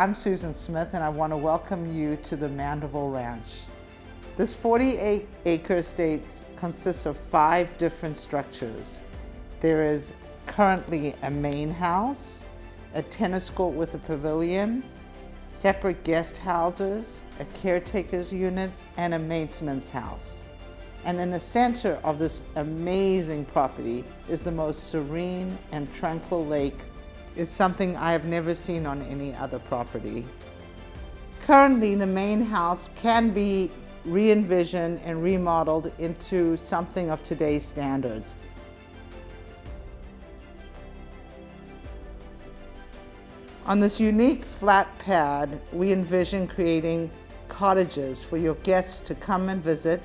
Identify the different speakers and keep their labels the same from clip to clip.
Speaker 1: I'm Susan Smith and I want to welcome you to the Mandeville Ranch. This 48-acre estate consists of 5 different structures. There is currently a main house, a tennis court with a pavilion, separate guest houses, a caretaker's unit, and a maintenance house. And in the center of this amazing property is the most serene and tranquil lake. It's something I have never seen on any other property. Currently, the main house can be re-envisioned and remodeled into something of today's standards. On this unique flat pad, we envision creating cottages for your guests to come and visit.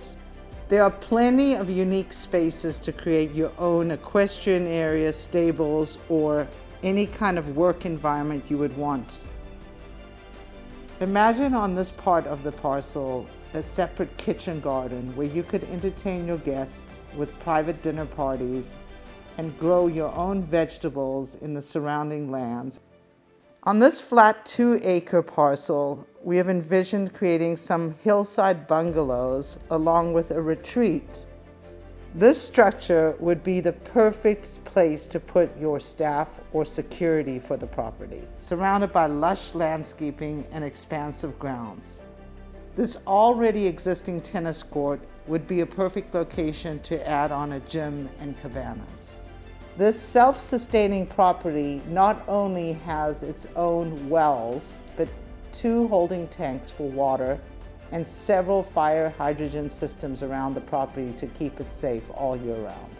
Speaker 1: There are plenty of unique spaces to create your own equestrian area, stables, or any kind of work environment you would want. Imagine on this part of the parcel a separate kitchen garden where you could entertain your guests with private dinner parties and grow your own vegetables in the surrounding lands. On this flat 2-acre parcel, we have envisioned creating some hillside bungalows along with a retreat. This structure would be the perfect place to put your staff or security for the property, surrounded by lush landscaping and expansive grounds. This already existing tennis court would be a perfect location to add on a gym and cabanas. This self-sustaining property not only has its own wells, but 2 holding tanks for water and several fire hydrogen systems around the property to keep it safe all year round.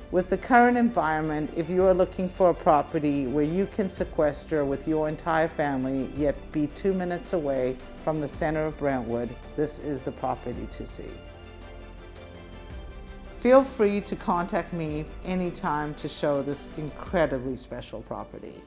Speaker 1: With the current environment, if you are looking for a property where you can sequester with your entire family, yet be 2 minutes away from the center of Brentwood, this is the property to see. Feel free to contact me anytime to show this incredibly special property.